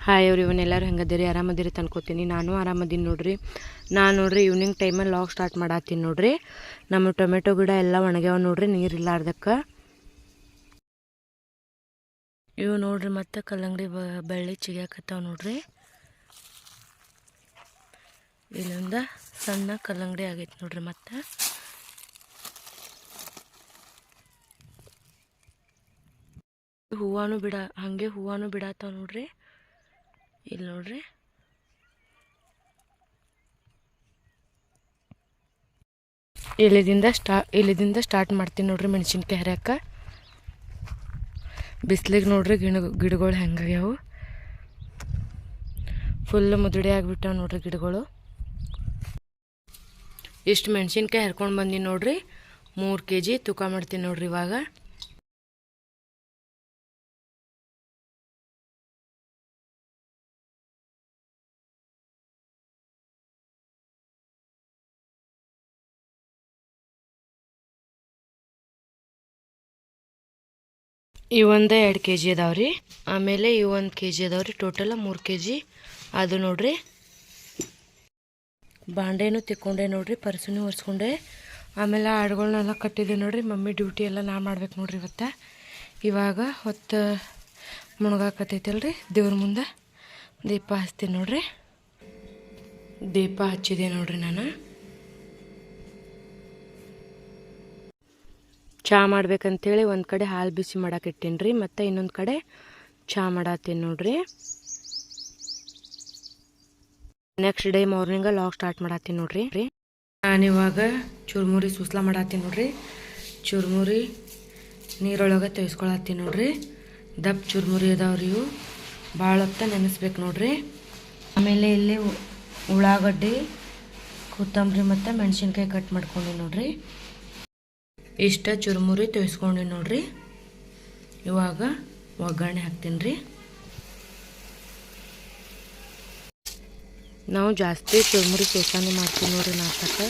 Hi everyone, ಎಲ್ಲರೂ ಹೆಂಗದಿರಿ? ಆರಾಮದಿರಿ ಅನ್ಕೋತೀನಿ. ನಾನು ಆರಾಮದೀನಿ ನೋಡ್ರಿ. ನಾನು ನೋಡ್ರಿ ಈವ್ನಿಂಗ್ ಟೈಮಲ್ಲಿ ಲಾಗ್ ಸ್ಟಾರ್ಟ್ ಮಾಡತ್ತೀನಿ ನೋಡ್ರಿ. ನಮ್ಮ ಟೊಮೆಟೊ ಗಿಡ ಎಲ್ಲ ಒಣಗ್ಯಾವ ನೋಡ್ರಿ, ನೀರಿಲ್ಲಾರ್ದಕ್ಕೆ. ಇವು ನೋಡ್ರಿ ಮತ್ತೆ ಕಲ್ಲಂಗಡಿ ಬಳ್ಳಿ ಚಿಗ್ಯಾಕತ್ತಾವ ನೋಡ್ರಿ. ಇಲ್ಲಿಂದ ಸಣ್ಣ ಕಲ್ಲಂಗಡಿ ಆಗೈತೆ ನೋಡ್ರಿ. ಮತ್ತೆ ಹೂವಾನು ಬಿಡಾತಾವ ನೋಡ್ರಿ. ಇಲ್ಲಿ ನೋಡ್ರಿ, ಇಲ್ಲಿದಿಂದ ಸ್ಟಾರ್ಟ್ ಮಾಡ್ತೀನಿ ನೋಡ್ರಿ ಮೆಣಸಿನ್ಕಾಯಿ ಹರಿಯಾಕ. ಬಿಸ್ಲಿಗೆ ನೋಡ್ರಿ ಗಿಡಗಳು ಹೆಂಗಾಗ್ಯಾವು, ಫುಲ್ ಮುದುಡಿ ಆಗಿಬಿಟ್ಟಾವ ನೋಡ್ರಿ ಗಿಡಗಳು. ಇಷ್ಟು ಮೆಣಸಿನ್ಕಾಯಿ ಹರ್ಕೊಂಡು ಬಂದೀನಿ ನೋಡ್ರಿ. 3 kg ತೂಕ ಮಾಡ್ತೀನಿ ನೋಡ್ರಿ ಇವಾಗ. ಇವೊಂದೇ 2 kg ಅದಾವ್ರಿ. ಆಮೇಲೆ 1 kg ಅದಾವ್ರಿ. ಟೋಟಲ್ 3 kg ಅದು ನೋಡ್ರಿ. ಬಾಂಡೆನೂ ತಿಕ್ಕೊಂಡೆ ನೋಡ್ರಿ, ಪರ್ಸನೂ ಒರೆಸ್ಕೊಂಡೆ. ಆಮೇಲೆ ಆಡುಗಳನ್ನೆಲ್ಲ ಕಟ್ಟಿದೆ ನೋಡ್ರಿ. ಮಮ್ಮಿ ಡ್ಯೂಟಿ ಎಲ್ಲ ನಾ ಮಾಡ್ಬೇಕು ನೋಡ್ರಿ ಇವತ್ತು. ಇವಾಗ ಹೊತ್ತು ಮುಳುಗಾಕತ್ತೈತಲ್ರಿ, ದೇವ್ರ ಮುಂದೆ ದೀಪ ಹಚ್ತೀನಿ ನೋಡ್ರಿ. ದೀಪ ಹಚ್ಚಿದೆ ನೋಡ್ರಿ ನಾನು. ಚಹಾ ಮಾಡ್ಬೇಕಂತೇಳಿ ಒಂದು ಕಡೆ ಹಾಲು ಬಿಸಿ ಮಾಡಕ್ಕೆ ಇಟ್ಟೀನಿ ರೀ. ಮತ್ತು ಇನ್ನೊಂದು ಕಡೆ ಚಹಾ ಮಾಡತ್ತೀನಿ ನೋಡ್ರಿ. Next day morning log start ಮಾಡತ್ತೀನಿ ನೋಡ್ರಿ. ನಾನಿವಾಗ ಚುರುಮುರಿ ಸುಸ್ಲಾ ಮಾಡತ್ತೀನಿ ನೋಡ್ರಿ. ಚುರುಮುರಿ ನೀರೊಳಗೆ ತೆಗೆಸ್ಕೊಳತ್ತೀನಿ ನೋಡ್ರಿ. ದಪ್ಪ ಚುರುಮುರಿ ಅದಾವ್ರಿ ಇವು, ಭಾಳ ಹೊತ್ತ ನೆನೆಸ್ಬೇಕು ನೋಡ್ರಿ. ಆಮೇಲೆ ಇಲ್ಲಿ ಉಳ್ಳಾಗಡ್ಡಿ, ಕೊತ್ತಂಬರಿ ಮತ್ತು ಮೆಣಸಿನ್ಕಾಯಿ ಕಟ್ ಮಾಡ್ಕೊಂಡು ನೋಡ್ರಿ. ಇಷ್ಟ ಚುರುಮುರಿ ತೆಗೆಸ್ಕೊಂಡು ನೋಡ್ರಿ. ಇವಾಗ ಒಗ್ಗರಣೆ ಹಾಕ್ತೀನಿ ರೀ. ನಾವು ಜಾಸ್ತಿ ಚುರುಮುರಿ ಸೋಸಾನೆ ಮಾಡ್ತೀವಿ ನೋಡ್ರಿ ನಾಷ್ಟಕ್ಕೆ.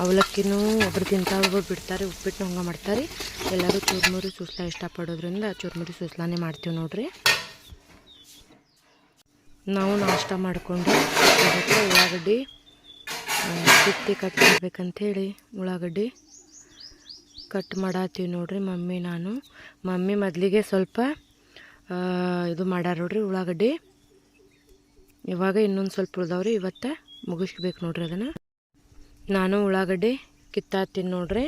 ಅವಲಕ್ಕಿನೂ ಒಬ್ರು ತಿಂತಾರೆ, ಒಬ್ಬರು ಬಿಡ್ತಾರೆ. ಉಪ್ಪಿಟ್ಟು ಹಂಗೆ ಮಾಡ್ತಾರೆ. ಎಲ್ಲರೂ ಚುರುಮುರಿ ಸೂಸ್ಲಾ ಇಷ್ಟಪಡೋದ್ರಿಂದ ಚುರುಮುರಿ ಸೂಸ್ಲಾನೇ ಮಾಡ್ತೀವಿ ನೋಡ್ರಿ. ನಾವು ನಾಷ್ಟ ಮಾಡಿಕೊಂಡು ಅದಕ್ಕೆ ಉಳ್ಳಾಗಡ್ಡಿ ಕಿತ್ತಿ ಕಟ್ ಮಾಡ್ಬೇಕಂಥೇಳಿ ಉಳ್ಳಾಗಡ್ಡಿ ಕಟ್ ಮಾಡತ್ತೀವಿ ನೋಡ್ರಿ. ಮಮ್ಮಿ ಮೊದಲಿಗೆ ಸ್ವಲ್ಪ ಇದು ಮಾಡ್ಯಾರ ನೋಡ್ರಿ ಉಳ್ಳಾಗಡ್ಡಿ. ಇವಾಗ ಇನ್ನೊಂದು ಸ್ವಲ್ಪ ಉಳ್ದಾವ್ರಿ, ಇವತ್ತು ಮುಗಿಸ್ಬೇಕು ನೋಡ್ರಿ ಅದನ್ನು. ನಾನು ಉಳ್ಳಾಗಡ್ಡಿ ಕಿತ್ತಾತೀನಿ ನೋಡ್ರಿ.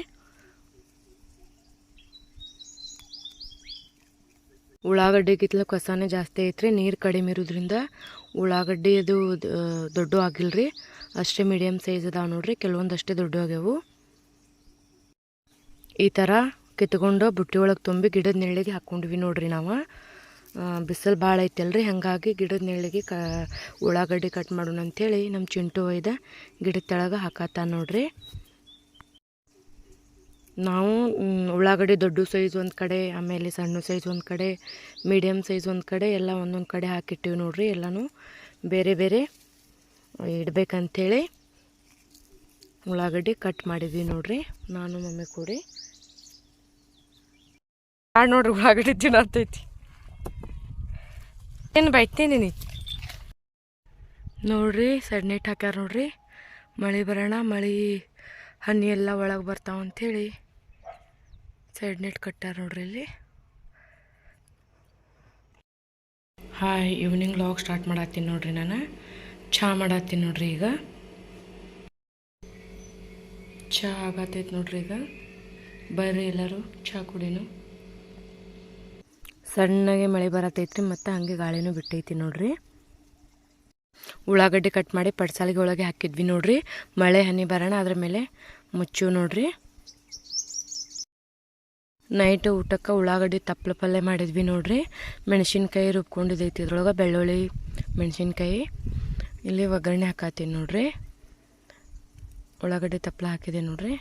ಉಳ್ಳಾಗಡ್ಡಿ ಕಿತ್ಲ ಕಸಾನೇ ಜಾಸ್ತಿ ಐತ್ರಿ. ನೀರು ಕಡಿಮೆ ಇರೋದ್ರಿಂದ ಉಳ್ಳಾಗಡ್ಡಿ ಅದು ದೊಡ್ಡ ಆಗಿಲ್ರಿ, ಅಷ್ಟೇ ಮೀಡಿಯಮ್ ಸೈಜ್ ಅದಾವೆ ನೋಡ್ರಿ. ಕೆಲವೊಂದಷ್ಟೇ ದೊಡ್ಡ ಆಗ್ಯಾವು. ಈ ಥರ ಕಿತ್ಕೊಂಡು ಬುಟ್ಟಿ ಒಳಗೆ ತುಂಬಿ ಗಿಡದ ನೆರಳಿಗೆ ಹಾಕ್ಕೊಂಡ್ವಿ ನೋಡ್ರಿ. ನಾವು ಬಿಸಿಲು ಭಾಳ ಐತಲ್ರಿ, ಹಾಗಾಗಿ ಗಿಡದ ನೆರಳಿಗೆ ಉಳ್ಳಾಗಡ್ಡಿ ಕಟ್ ಮಾಡೋಣ ಅಂಥೇಳಿ ನಮ್ಮ ಚಿಂಟು ಒಯ್ದ ಗಿಡದ ತೆಳಗೆ ಹಾಕತ್ತ ನೋಡ್ರಿ. ನಾವು ಉಳ್ಳಾಗಡ್ಡಿ ದೊಡ್ಡ ಸೈಜ್ ಒಂದು ಕಡೆ, ಆಮೇಲೆ ಸಣ್ಣ ಸೈಜ್ ಒಂದು ಕಡೆ, ಮೀಡಿಯಮ್ ಸೈಜ್ ಒಂದು ಕಡೆ ಎಲ್ಲ ಒಂದೊಂದು ಕಡೆ ಹಾಕಿಟ್ಟಿವಿ ನೋಡ್ರಿ. ಎಲ್ಲನೂ ಬೇರೆ ಬೇರೆ ಇಡ್ಬೇಕಂಥೇಳಿ ಉಳ್ಳಾಗಡ್ಡಿ ಕಟ್ ಮಾಡಿದ್ವಿ ನೋಡ್ರಿ, ನಾನು ಮಮ್ಮಿ ಕೂಡಿ. ನೋಡ್ರಿ ಉಳ್ಳಾಗಡ್ಡಿ ತಿನ್ನತೈತಿ. ಏನು ಬೈತೀನಿ ನೀ ನೋಡ್ರಿ. ಸಡ್ನೆಟ್ ಹಾಕ್ಯಾರ ನೋಡ್ರಿ. ಮಳೆ ಬರೋಣ, ಮಳೆ ಹನಿ ಎಲ್ಲ ಒಳಗೆ ಬರ್ತಾವ ಅಂಥೇಳಿ ಸೈಡ್ ನೆಟ್ ಕಟ್ಟಾರ ನೋಡ್ರಿ ಇಲ್ಲಿ. ಹಾಯ್, ಈವ್ನಿಂಗ್ ಲಾಗ್ ಸ್ಟಾರ್ಟ್ ಮಾಡತ್ತೀನಿ ನೋಡ್ರಿ. ನಾನು ಚಹಾ ಮಾಡತ್ತೀನಿ ನೋಡ್ರಿ. ಈಗ ಚಹಾ ಆಗತ್ತೈತಿ ನೋಡ್ರಿ. ಈಗ ಬರ್ರಿ ಎಲ್ಲರೂ ಚಹಾ ಕುಡಿನು. ಸಣ್ಣಗೆ ಮಳೆ ಬರತೈತ್ರಿ, ಮತ್ತು ಹಂಗೆ ಗಾಳಿನೂ ಬಿಟ್ಟೈತಿ ನೋಡ್ರಿ. ಉಳ್ಳಾಗಡ್ಡಿ ಕಟ್ ಮಾಡಿ ಪಡ್ಸಾಲಿಗೆ ಒಳಗೆ ಹಾಕಿದ್ವಿ ನೋಡ್ರಿ. ಮಳೆ ಹನಿ ಬರೋಣ ಅದ್ರ ಮೇಲೆ ಮುಚ್ಚು ನೋಡ್ರಿ. ನೈಟ್ ಊಟಕ್ಕೆ ಉಳ್ಳಾಗಡ್ಡಿ ತಪ್ಪಲು ಪಲ್ಯ ಮಾಡಿದ್ವಿ ನೋಡ್ರಿ. ಮೆಣಸಿನ್ಕಾಯಿ ರುಬ್ಕೊಂಡಿದ್ದೈತಿ, ಇದ್ರೊಳಗೆ ಬೆಳ್ಳುಳ್ಳಿ ಮೆಣಸಿನ್ಕಾಯಿ. ಇಲ್ಲಿ ಒಗ್ಗರಣೆ ಹಾಕತ್ತೀನಿ ನೋಡ್ರಿ. ಉಳ್ಳಾಗಡ್ಡಿ ತಪ್ಪಲ ಹಾಕಿದೆ ನೋಡ್ರಿ.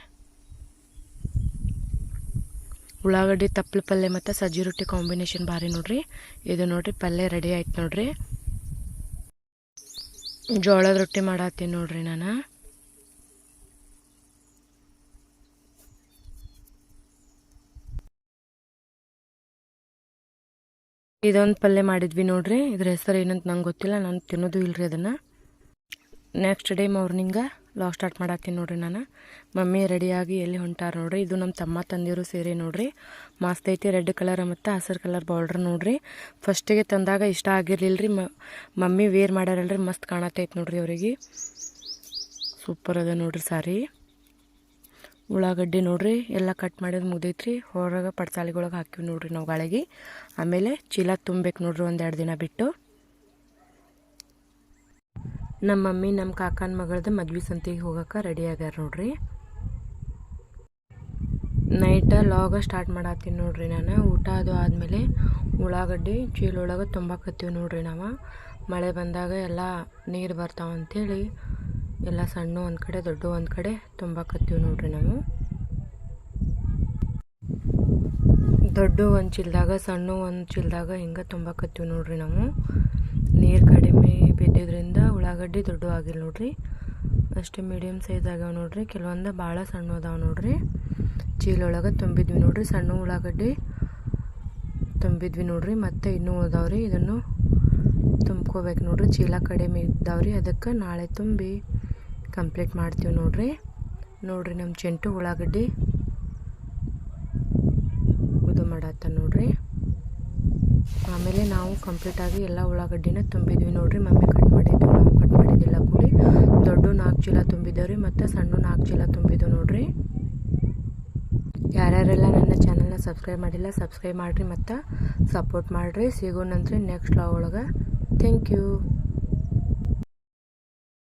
ಉಳ್ಳಾಗಡ್ಡಿ ತಪ್ಪಲು ಪಲ್ಯ ಮತ್ತು ಸಜ್ಜಿ ರೊಟ್ಟಿ ಕಾಂಬಿನೇಷನ್ ಭಾರಿ ನೋಡ್ರಿ. ಇದು ನೋಡ್ರಿ ಪಲ್ಯ ರೆಡಿ ಆಯ್ತು ನೋಡ್ರಿ. ಜೋಳದ ರೊಟ್ಟಿ ಮಾಡತ್ತೀನಿ ನೋಡ್ರಿ ನಾನು. ಇದೊಂದು ಪಲ್ಯ ಮಾಡಿದ್ವಿ ನೋಡ್ರಿ. ಇದ್ರ ಹೆಸರು ಏನಂತ ನಂಗೆ ಗೊತ್ತಿಲ್ಲ, ನಾನು ತಿನ್ನೋದು ಇಲ್ರಿ ಅದನ್ನು. Next day morning log start ಮಾಡತ್ತೀನಿ ನೋಡ್ರಿ. ನಾನು ಮಮ್ಮಿ ರೆಡಿಯಾಗಿ ಎಲ್ಲಿ ಹೊಂಟಾರ ನೋಡ್ರಿ. ಇದು ನಮ್ಮ ತಮ್ಮ ತಂದಿರೋ ಸೀರೆ ನೋಡ್ರಿ, ಮಸ್ತ್ ಐತಿ. ರೆಡ್ ಕಲರ್ ಮತ್ತು ಹಸಿರು ಕಲರ್ ಬಾರ್ಡ್ರ್ ನೋಡ್ರಿ. ಫಸ್ಟಿಗೆ ತಂದಾಗ ಇಷ್ಟ ಆಗಿರ್ಲಿಲ್ಲ ರೀ, ಮಮ್ಮಿ ವೇರ್ ಮಾಡ್ಯಾರಲ್ರಿ, ಮಸ್ತ್ ಕಾಣತೈತೆ ನೋಡ್ರಿ. ಅವರಿಗೆ ಸೂಪರ್ ಅದ ನೋಡ್ರಿ ಸಾರಿ. ಉಳ್ಳಾಗಡ್ಡಿ ನೋಡ್ರಿ ಎಲ್ಲ ಕಟ್ ಮಾಡಿದ್ ಮುಗ್ದೈತ್ರಿ. ಹೊರಗೆ ಪಡ್ಸಾಲಿಗೊಳಗೆ ಹಾಕಿವಿ ನೋಡ್ರಿ ನಾವು ಗಾಳಿಗೆ. ಆಮೇಲೆ ಚೀಲ ತುಂಬಬೇಕು ನೋಡ್ರಿ 1-2 ದಿನ ಬಿಟ್ಟು. ನಮ್ಮ ಮಮ್ಮಿ ನಮ್ಮ ಕಾಕನ ಮಗಳದ್ದು ಮದ್ವೆ ಸಂತಿಗೆ ಹೋಗಕ್ಕೆ ರೆಡಿ ಆಗ್ಯಾರ ನೋಡ್ರಿ. ನೈಟ್ ಲಾಗ ಸ್ಟಾರ್ಟ್ ಮಾಡತ್ತೀನಿ ನೋಡ್ರಿ. ನಾನು ಊಟ ಅದು ಆದಮೇಲೆ ಉಳ್ಳಾಗಡ್ಡಿ ಚೀಲೊಳಗೆ ತುಂಬಾಕತ್ತೀವಿ ನೋಡ್ರಿ. ನಾವು ಮಳೆ ಬಂದಾಗ ಎಲ್ಲ ನೀರು ಬರ್ತಾವಂತೇಳಿ ಎಲ್ಲ ಸಣ್ಣ ಒಂದು ಕಡೆ ದೊಡ್ಡ ಒಂದು ಕಡೆ ತುಂಬಾಕತ್ತೀವಿ ನೋಡ್ರಿ. ನಾವು ದೊಡ್ಡ ಒಂದು ಚೀಲದಾಗ ಸಣ್ಣ ಒಂದು ಚೀಲದಾಗ ಹಿಂಗೆ ತುಂಬಾಕತ್ತೀವಿ ನೋಡ್ರಿ. ನಾವು ನೀರು ಕಡಿಮೆ ಬಿದ್ದಿದ್ರಿಂದ ಉಳ್ಳಾಗಡ್ಡಿ ದೊಡ್ಡ ಆಗಿಲ್ಲ ನೋಡ್ರಿ, ಅಷ್ಟೇ ಮೀಡಿಯಮ್ ಸೈಜ್ ಆಗ್ಯಾವ ನೋಡ್ರಿ. ಕೆಲವೊಂದು ಭಾಳ ಸಣ್ಣ ಅದಾವ ನೋಡ್ರಿ. ಚೀಲೊಳಗೆ ತುಂಬಿದ್ವಿ ನೋಡ್ರಿ, ಸಣ್ಣ ಉಳ್ಳಾಗಡ್ಡಿ ತುಂಬಿದ್ವಿ ನೋಡ್ರಿ. ಮತ್ತು ಇನ್ನೂ ಉಳ್ದಾವ್ರಿ, ಇದನ್ನು ತುಂಬ್ಕೋಬೇಕು ನೋಡ್ರಿ. ಚೀಲ ಕಡಿಮೆ ಇದ್ದಾವ್ರಿ, ಅದಕ್ಕೆ ನಾಳೆ ತುಂಬಿ ಕಂಪ್ಲೀಟ್ ಮಾಡ್ತೀವಿ ನೋಡ್ರಿ. ನೋಡ್ರಿ ನಮ್ಮ ಚೆಂಟು ಉಳ್ಳಾಗಡ್ಡಿ ಇದು ಮಾಡತ್ತ ನೋಡ್ರಿ. ಆಮೇಲೆ ನಾವು ಕಂಪ್ಲೀಟಾಗಿ ಎಲ್ಲ ಉಳ್ಳಾಗಡ್ಡಿನ ತುಂಬಿದ್ವಿ ನೋಡ್ರಿ. ಮಮ್ಮಿ ಕಟ್ ಮಾಡಿದ್ದು, ನಾವು ಕಟ್ ಮಾಡಿದ್ದಿಲ್ಲ ಕೂಡಿ. ದೊಡ್ಡ 4 ಚೀಲ ತುಂಬಿದ್ದೇವ್ರಿ, ಮತ್ತು ಸಣ್ಣ 4 ಚೀಲ ತುಂಬಿದ್ದು ನೋಡ್ರಿ. ಯಾರ್ಯಾರೆಲ್ಲ ನನ್ನ ಚಾನಲ್ನ ಸಬ್ಸ್ಕ್ರೈಬ್ ಮಾಡಿಲ್ಲ ಸಬ್ಸ್ಕ್ರೈಬ್ ಮಾಡಿರಿ ಮತ್ತು ಸಪೋರ್ಟ್ ಮಾಡಿರಿ. ಸಿಗೋಣಂತ್ರಿ ನೆಕ್ಸ್ಟ್ ಲಾಗ್ ಒಳಗೆ. Thank you.